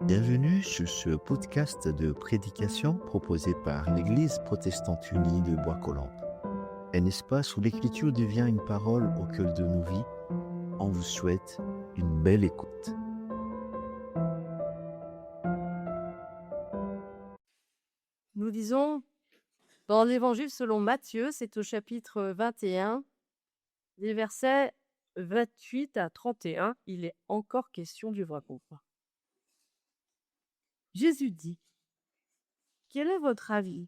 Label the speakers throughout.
Speaker 1: Bienvenue sur ce podcast de prédication proposé par l'Église protestante unie de Bois-Colombes. Un espace où l'écriture devient une parole au cœur de nos vies. On vous souhaite une belle écoute.
Speaker 2: Nous lisons dans l'Évangile selon Matthieu, c'est au chapitre 21, les versets 28 à 31. Il est encore question du vrai groupe. Jésus dit, « Quel est votre avis ?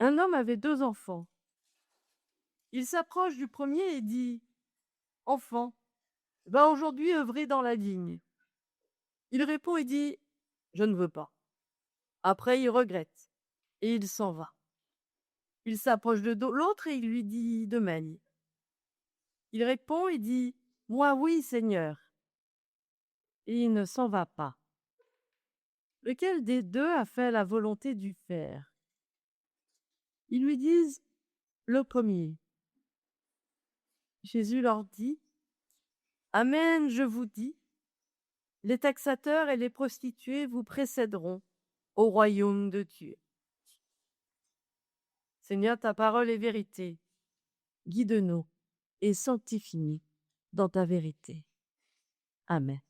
Speaker 2: Un homme avait 2 enfants. Il s'approche du premier et dit, « Enfant, va aujourd'hui œuvrer dans la vigne. » Il répond et dit, « Je ne veux pas. » Après, il regrette et il s'en va. Il s'approche de l'autre et il lui dit de même. Il répond et dit, « Moi, oui, Seigneur. » Et il ne s'en va pas. Lequel des 2 a fait la volonté du Père? Ils lui disent, « Le premier. » Jésus leur dit, « Amen, je vous dis, les taxateurs et les prostituées vous précéderont au royaume de Dieu. » Seigneur, ta parole est vérité. Guide-nous et sanctifie-nous dans ta vérité. Amen.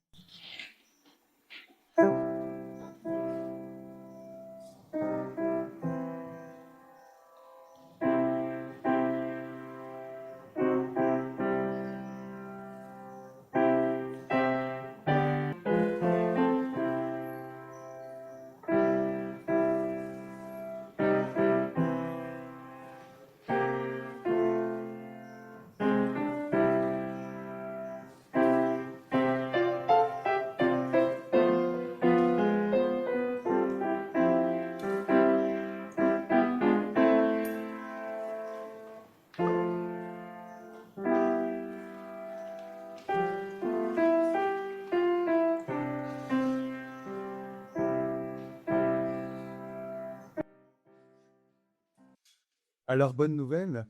Speaker 3: Alors, bonne nouvelle,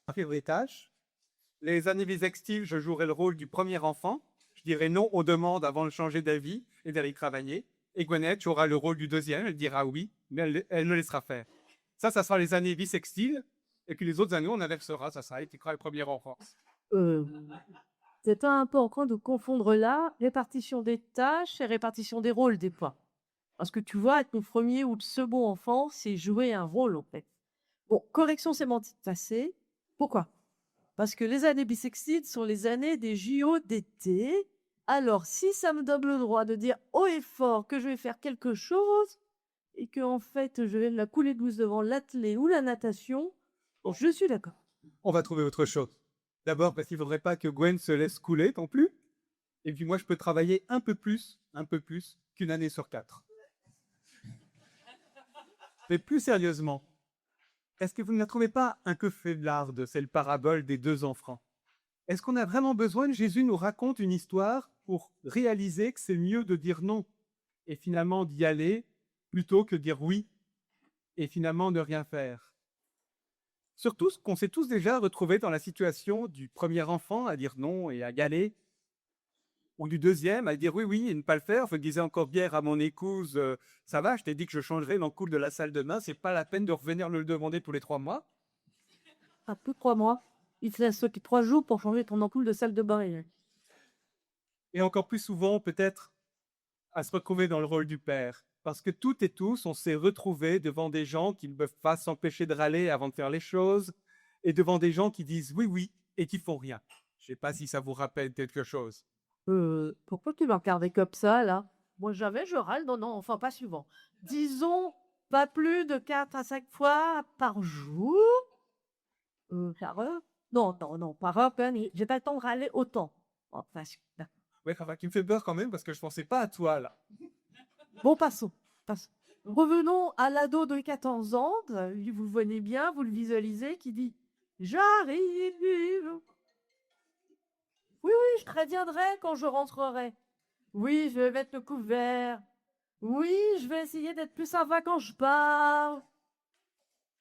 Speaker 3: arriverai tâche. Les années bissextiles, je jouerai le rôle du premier enfant. Je dirai non aux demandes avant de changer d'avis et d'aller travailler. Et Gwyneth aura le rôle du deuxième, elle dira oui, mais elle le laissera faire. Ça sera les années bissextiles. Et puis les autres années, on inversera, ça sera le premier enfant.
Speaker 2: C'est important de confondre là répartition des tâches et répartition des rôles des fois. Parce que tu vois, être le premier ou le second enfant, c'est jouer un rôle en fait. Bon, correction sémantique passée. Pourquoi? Parce que les années bissextiles sont les années des JO d'été. Alors, si ça me donne le droit de dire haut et fort que je vais faire quelque chose et que en fait je vais la couler douce devant l'athlé ou la natation, je suis d'accord.
Speaker 3: On va trouver autre chose. D'abord parce qu'il ne faudrait pas que Gwen se laisse couler non plus. Et puis moi, je peux travailler un peu plus qu'une année sur 4. Mais plus sérieusement, est-ce que vous ne la trouvez pas un peu faiblarde, cette parabole des 2 enfants? Est-ce qu'on a vraiment besoin que Jésus nous raconte une histoire pour réaliser que c'est mieux de dire non et finalement d'y aller plutôt que de dire oui et finalement ne rien faire? Surtout qu'on s'est tous déjà retrouvés dans la situation du premier enfant à dire non et à y aller, ou du deuxième à dire oui, oui et ne pas le faire. Je disais encore hier à mon épouse, ça va, je t'ai dit que je changerais l'ampoule de la salle de bain, c'est pas la peine de revenir me le demander tous les 3 mois.
Speaker 2: Un peu 3 mois. Il te laisse 3 jours pour changer ton ampoule de salle de bain.
Speaker 3: Et encore plus souvent, peut-être, à se retrouver dans le rôle du père. Parce que toutes et tous, on s'est retrouvés devant des gens qui ne peuvent pas s'empêcher de râler avant de faire les choses, et devant des gens qui disent oui, oui, et qui font rien. Je ne sais pas si ça vous rappelle quelque chose.
Speaker 2: Pourquoi tu m'as regardé comme ça, là? Moi, jamais je râle, non, non, enfin, pas souvent. Disons, pas plus de 4 à 5 fois par jour. Par heure? Non, non, non, par heure, Penny. J'ai pas le temps de râler autant. Enfin, d'accord.
Speaker 3: Ouais, enfin, qui me fait peur quand même, parce que je pensais pas à toi, là.
Speaker 2: Bon, passons. Revenons à l'ado de 14 ans, vous le voyez bien, vous le visualisez, qui dit « J'arrive ». Oui, oui, je préviendrai quand je rentrerai. Oui, je vais mettre le couvert. Oui, je vais essayer d'être plus sympa quand je parle.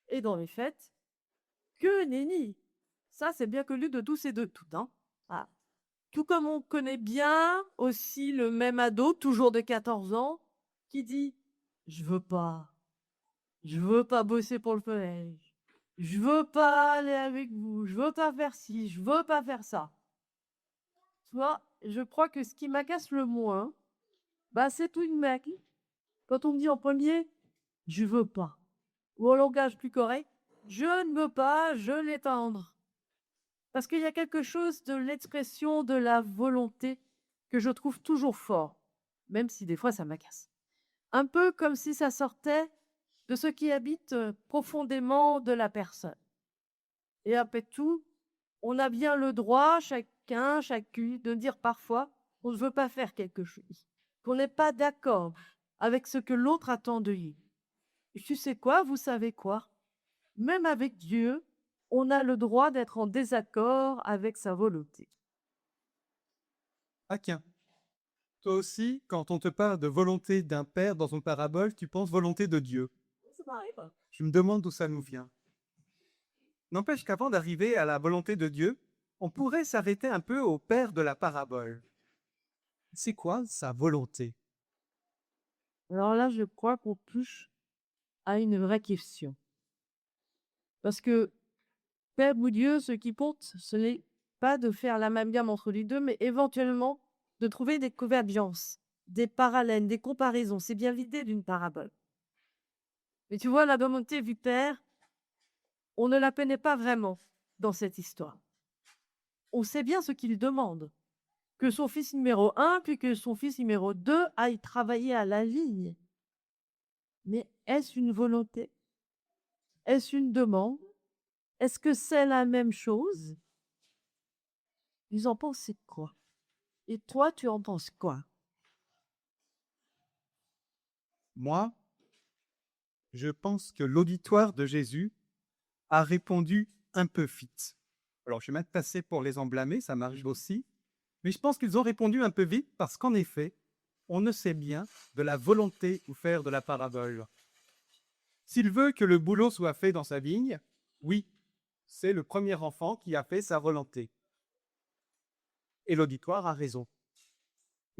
Speaker 2: Et dans les fêtes, que nenni. Ça, c'est bien connu de tous et de toutes. Hein. Ah. Tout comme on connaît bien aussi le même ado, toujours de 14 ans, qui dit: «Je veux pas bosser pour le collège, je veux pas aller avec vous, je veux pas faire ci, je veux pas faire ça». Tu vois? Je crois que ce qui m'agace le moins, bah, c'est tout de même quand on me dit en premier: «Je veux pas», ou en langage plus correct: «Je ne veux pas, je l'ai tendre». Parce qu'il y a quelque chose de l'expression de la volonté que je trouve toujours fort, même si des fois ça m'agace. Un peu comme si ça sortait de ce qui habite profondément de la personne. Et après tout, on a bien le droit, chacun, chacune, de dire parfois qu'on ne veut pas faire quelque chose, qu'on n'est pas d'accord avec ce que l'autre attend de lui. Et tu sais quoi, vous savez quoi? Même avec Dieu, on a le droit d'être en désaccord avec sa volonté.
Speaker 3: Ah tiens, toi aussi, quand on te parle de volonté d'un père dans une parabole, tu penses volonté de Dieu.
Speaker 2: Ça m'arrive.
Speaker 3: Je me demande d'où ça nous vient. N'empêche qu'avant d'arriver à la volonté de Dieu, on pourrait s'arrêter un peu au père de la parabole. C'est quoi sa volonté?
Speaker 2: Alors là, je crois qu'on touche à une vraie question. Parce que Père ou Dieu, ce qui compte, ce n'est pas de faire l'amalgame entre les deux, mais éventuellement de trouver des convergences, des parallèles, des comparaisons. C'est bien l'idée d'une parabole. Mais tu vois, la volonté du Père, on ne la connaît pas vraiment dans cette histoire. On sait bien ce qu'il demande. Que son fils numéro 1, puis que son fils numéro 2 aille travailler à la vigne. Mais est-ce une volonté? Est-ce une demande? Est-ce que c'est la même chose? Ils en pensent quoi? Et toi, tu en penses quoi?
Speaker 3: Moi, je pense que l'auditoire de Jésus a répondu un peu vite. Alors, je vais même passer pour les emblâmer, ça m'arrive aussi. Mais je pense qu'ils ont répondu un peu vite parce qu'en effet, on ne sait bien de la volonté ou faire de la parabole. S'il veut que le boulot soit fait dans sa vigne, oui, c'est le premier enfant qui a fait sa volonté. Et l'auditoire a raison.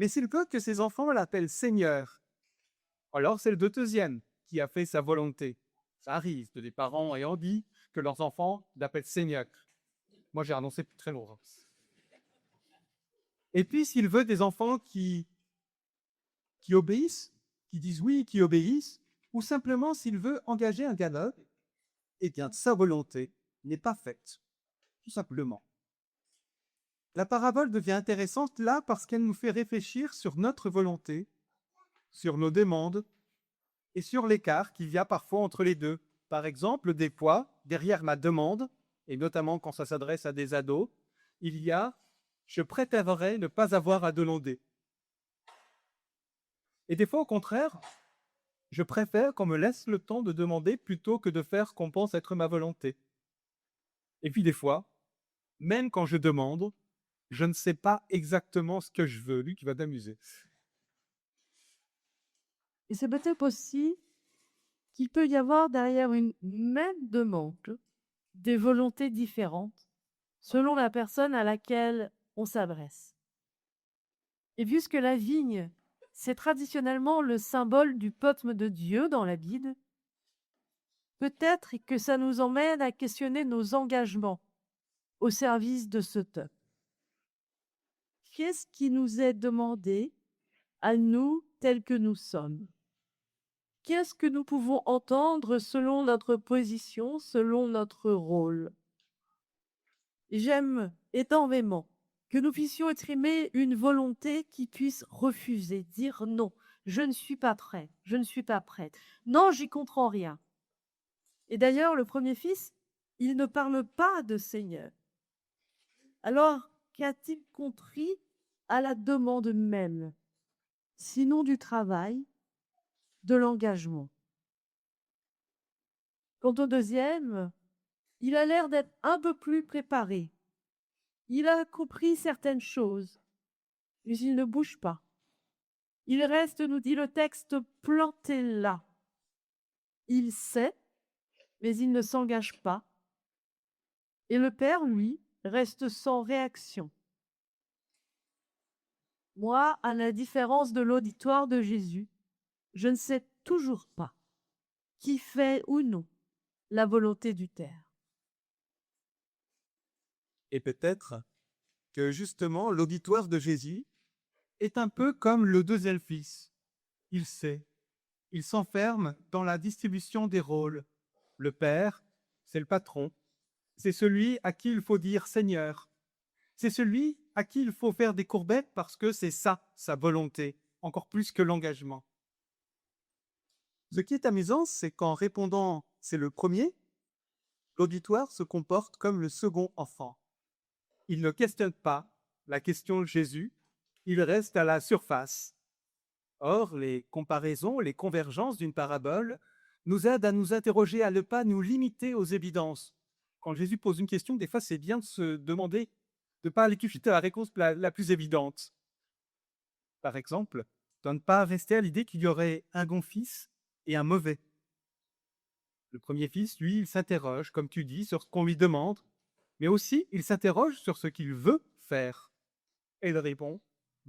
Speaker 3: Mais s'il veut que ses enfants l'appellent Seigneur, alors c'est le deuxième qui a fait sa volonté. Ça arrive de des parents ayant dit que leurs enfants l'appellent Seigneur. Moi, j'ai annoncé depuis très longtemps. Et puis, s'il veut des enfants qui obéissent, qui disent oui, qui obéissent, ou simplement s'il veut engager un dialogue, eh bien, sa volonté n'est pas faite, tout simplement. La parabole devient intéressante là parce qu'elle nous fait réfléchir sur notre volonté, sur nos demandes et sur l'écart qu'il y a parfois entre les deux. Par exemple, des fois, derrière ma demande, et notamment quand ça s'adresse à des ados, il y a je préférerais ne pas avoir à demander. Et des fois, au contraire, je préfère qu'on me laisse le temps de demander plutôt que de faire ce qu'on pense être ma volonté. Et puis des fois, même quand je demande, je ne sais pas exactement ce que je veux. Lui qui va t'amuser.
Speaker 2: Et c'est peut-être aussi qu'il peut y avoir derrière une même demande des volontés différentes selon la personne à laquelle on s'adresse. Et puisque la vigne, c'est traditionnellement le symbole du peuple de Dieu dans la Bible, peut-être que ça nous emmène à questionner nos engagements au service de ce peuple. Qu'est-ce qui nous est demandé à nous tels que nous sommes? Qu'est-ce que nous pouvons entendre selon notre position, selon notre rôle? J'aime énormément que nous puissions exprimer une volonté qui puisse refuser, dire non, je ne suis pas prêt, je ne suis pas prête. Non, j'y comprends rien. Et d'ailleurs, le premier fils, il ne parle pas de Seigneur. Alors, qu'a-t-il compris à la demande même, sinon du travail, de l'engagement? Quant au deuxième, il a l'air d'être un peu plus préparé. Il a compris certaines choses, mais il ne bouge pas. Il reste, nous dit le texte, planté là. Il sait, mais il ne s'engage pas. Et le père, lui, reste sans réaction. Moi, à la différence de l'auditoire de Jésus, je ne sais toujours pas qui fait ou non la volonté du Père.
Speaker 3: Et peut-être que justement l'auditoire de Jésus est un peu comme le deuxième fils. Il sait, il s'enferme dans la distribution des rôles. Le Père, c'est le patron, c'est celui à qui il faut dire Seigneur, c'est celui à qui il faut faire des courbettes parce que c'est ça, sa volonté, encore plus que l'engagement. Ce qui est amusant, c'est qu'en répondant c'est le premier, l'auditoire se comporte comme le second enfant. Il ne questionne pas la question de Jésus, il reste à la surface. Or, les comparaisons, les convergences d'une parabole nous aident à nous interroger, à ne pas nous limiter aux évidences. Quand Jésus pose une question, des fois, c'est bien de se demander, de ne pas aller tout de suite à la réponse la plus évidente. Par exemple, de ne pas rester à l'idée qu'il y aurait un bon fils et un mauvais. Le premier fils, lui, il s'interroge, comme tu dis, sur ce qu'on lui demande, mais aussi il s'interroge sur ce qu'il veut faire. Et il répond,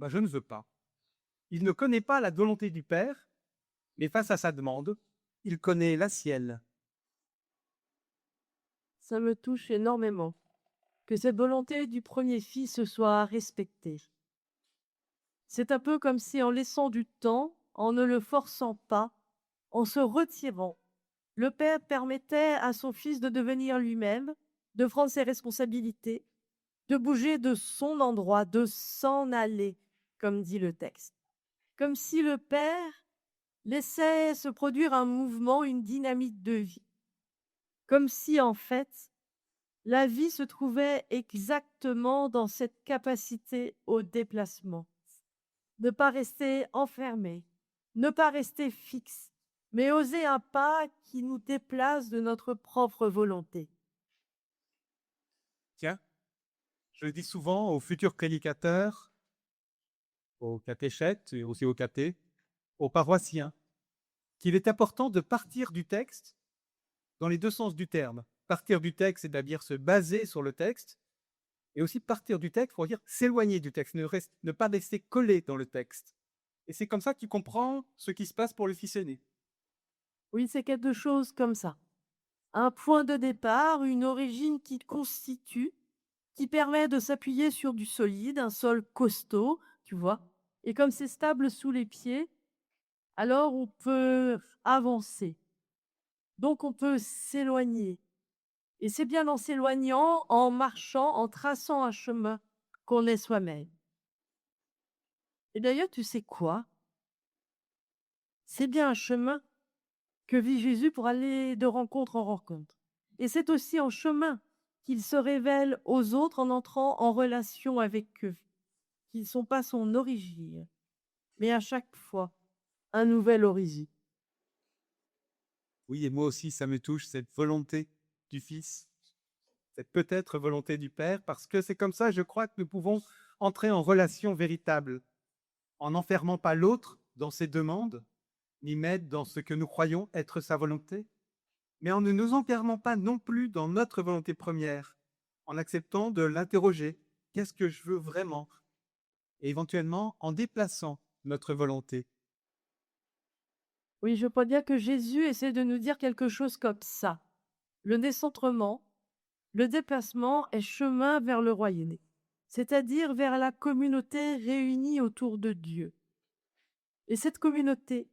Speaker 3: je ne veux pas. Il ne connaît pas la volonté du Père, mais face à sa demande, il connaît la sienne.
Speaker 2: Ça me touche énormément que cette volonté du premier fils soit respectée. C'est un peu comme si en laissant du temps, en ne le forçant pas, en se retirant, le Père permettait à son fils de devenir lui-même, de prendre ses responsabilités, de bouger de son endroit, de s'en aller, comme dit le texte. Comme si le Père laissait se produire un mouvement, une dynamique de vie. Comme si, en fait, la vie se trouvait exactement dans cette capacité au déplacement. Ne pas rester enfermé, ne pas rester fixe, mais oser un pas qui nous déplace de notre propre volonté.
Speaker 3: Tiens, je le dis souvent aux futurs prédicateurs, aux catéchètes et aussi aux catés, aux paroissiens, qu'il est important de partir du texte dans les deux sens du terme. Partir du texte, c'est-à-dire se baser sur le texte, et aussi partir du texte pour dire s'éloigner du texte, ne pas rester collé dans le texte. Et c'est comme ça qu'il comprend ce qui se passe pour le fils aîné.
Speaker 2: Oui, c'est quelque chose comme ça. Un point de départ, une origine qui constitue, qui permet de s'appuyer sur du solide, un sol costaud, tu vois. Et comme c'est stable sous les pieds, alors on peut avancer. Donc on peut s'éloigner. Et c'est bien en s'éloignant, en marchant, en traçant un chemin qu'on est soi-même. Et d'ailleurs, tu sais quoi? C'est bien un chemin que vit Jésus pour aller de rencontre en rencontre. Et c'est aussi en chemin qu'il se révèle aux autres en entrant en relation avec eux, qui ne sont pas son origine, mais à chaque fois un nouvel horizon.
Speaker 3: Oui, et moi aussi, ça me touche, cette volonté du Fils, cette peut-être volonté du Père, parce que c'est comme ça, je crois, que nous pouvons entrer en relation véritable, en n'enfermant pas l'autre dans ses demandes, ni mettre dans ce que nous croyons être sa volonté, mais en ne nous enfermant pas non plus dans notre volonté première, en acceptant de l'interroger. Qu'est-ce que je veux vraiment? Et éventuellement en déplaçant notre volonté.
Speaker 2: Oui, je crois bien que Jésus essaie de nous dire quelque chose comme ça. Le décentrement, le déplacement est chemin vers le royaume, c'est-à-dire vers la communauté réunie autour de Dieu. Et cette communauté,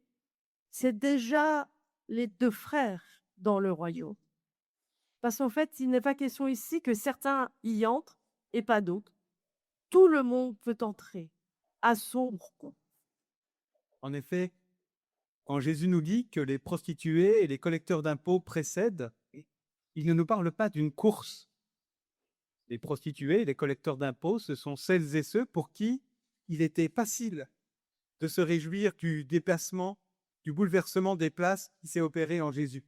Speaker 2: c'est déjà les deux frères dans le royaume. Parce qu'en fait, il n'est pas question ici que certains y entrent et pas d'autres. Tout le monde peut entrer à son compte.
Speaker 3: En effet, quand Jésus nous dit que les prostituées et les collecteurs d'impôts précèdent, il ne nous parle pas d'une course. Les prostituées et les collecteurs d'impôts, ce sont celles et ceux pour qui il était facile de se réjouir du déplacement, du bouleversement des places qui s'est opéré en Jésus.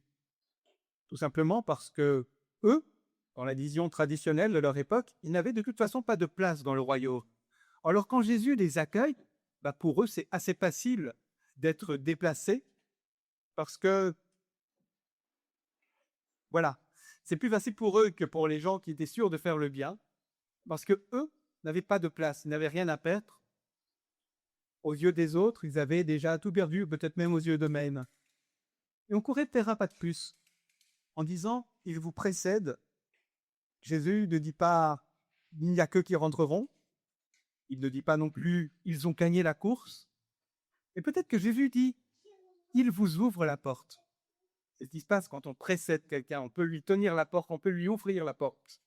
Speaker 3: Tout simplement parce que eux, dans la vision traditionnelle de leur époque, ils n'avaient de toute façon pas de place dans le royaume. Alors quand Jésus les accueille, pour eux, c'est assez facile d'être déplacés parce que, voilà, c'est plus facile pour eux que pour les gens qui étaient sûrs de faire le bien, parce que eux n'avaient pas de place, ils n'avaient rien à perdre, Aux yeux des autres, ils avaient déjà tout perdu, peut-être même aux yeux d'eux-mêmes. Et on courait de terrain pas de plus, en disant, il vous précède. Jésus ne dit pas, il n'y a que qui rentreront. Il ne dit pas non plus, ils ont gagné la course. Et peut-être que Jésus dit, il vous ouvre la porte. C'est ce qui se passe quand on précède quelqu'un. On peut lui tenir la porte, on peut lui ouvrir la porte.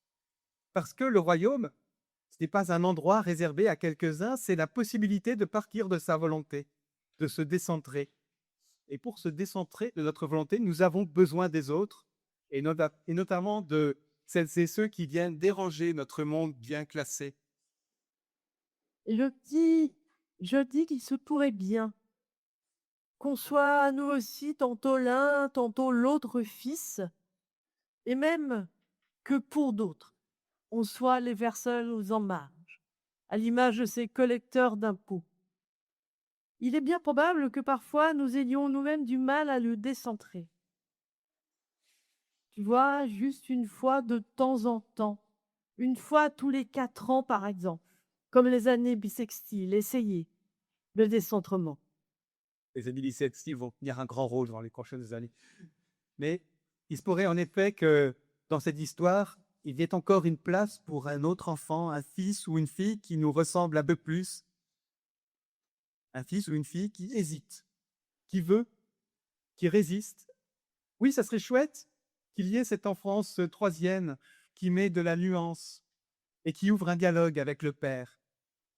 Speaker 3: Parce que le royaume, ce n'est pas un endroit réservé à quelques-uns, c'est la possibilité de partir de sa volonté, de se décentrer. Et pour se décentrer de notre volonté, nous avons besoin des autres, et notamment de celles et ceux qui viennent déranger notre monde bien classé.
Speaker 2: Et je dis qu'il se pourrait bien qu'on soit nous aussi tantôt l'un, tantôt l'autre fils, et même que pour d'autres, on soit les personnes aux en marge, à l'image de ces collecteurs d'impôts. Il est bien probable que parfois nous ayons nous-mêmes du mal à le décentrer. Tu vois, juste une fois de temps en temps, une fois tous les 4 ans par exemple, comme les années bissextiles, essayer le décentrement.
Speaker 3: Les années bissextiles vont tenir un grand rôle dans les prochaines années. Mais il se pourrait en effet que dans cette histoire, il y ait encore une place pour un autre enfant, un fils ou une fille qui nous ressemble un peu plus. Un fils ou une fille qui hésite, qui veut, qui résiste. Oui, ça serait chouette qu'il y ait cette enfance troisième qui met de la nuance et qui ouvre un dialogue avec le père.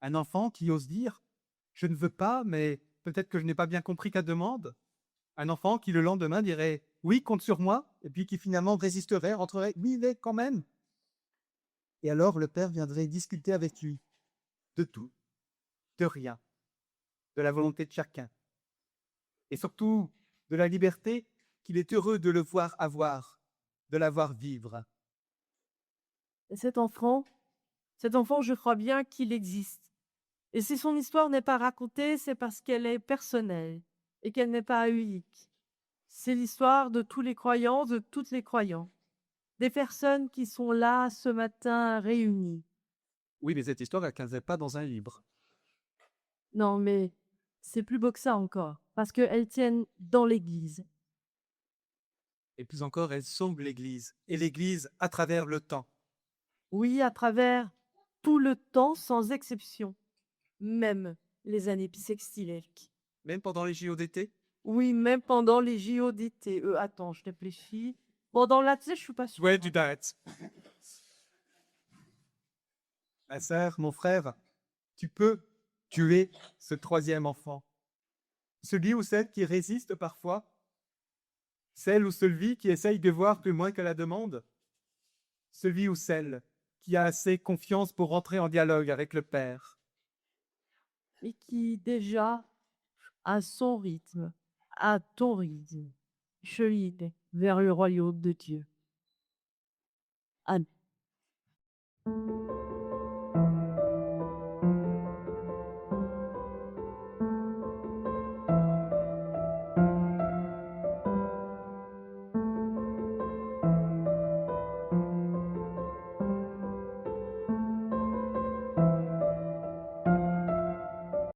Speaker 3: Un enfant qui ose dire « je ne veux pas, mais peut-être que je n'ai pas bien compris ta demande ». Un enfant qui le lendemain dirait « oui, compte sur moi », et puis qui finalement résisterait, rentrerait « oui, mais quand même ». Et alors le père viendrait discuter avec lui de tout, de rien, de la volonté de chacun. Et surtout de la liberté qu'il est heureux de le voir avoir, de la voir vivre.
Speaker 2: Et cet enfant, je crois bien qu'il existe. Et si son histoire n'est pas racontée, c'est parce qu'elle est personnelle et qu'elle n'est pas unique. C'est l'histoire de tous les croyants, de toutes les croyantes, des personnes qui sont là ce matin réunies.
Speaker 3: Oui, mais cette histoire, elle ne tiendrait pas dans un livre.
Speaker 2: Non, mais c'est plus beau que ça encore, parce qu'elles tiennent dans l'Église.
Speaker 3: Et plus encore, elle sombre l'Église, et l'Église à travers le temps.
Speaker 2: Oui, à travers tout le temps, sans exception, même les années bissextiles.
Speaker 3: Même pendant les JO d'été.
Speaker 2: Oui, même pendant les JO d'été. Attends, je réfléchis. Bon, dans l'athlète, je suis pas sûre.
Speaker 3: Ouais, tu t'arrêtes. Ma sœur, mon frère, tu peux tuer ce troisième enfant. Celui ou celle qui résiste parfois. Celle ou celui qui essaye de voir plus loin que la demande. Celui ou celle qui a assez confiance pour rentrer en dialogue avec le Père.
Speaker 2: Et qui déjà, à son rythme, à ton rythme, chemine vers le royaume de Dieu. Amen.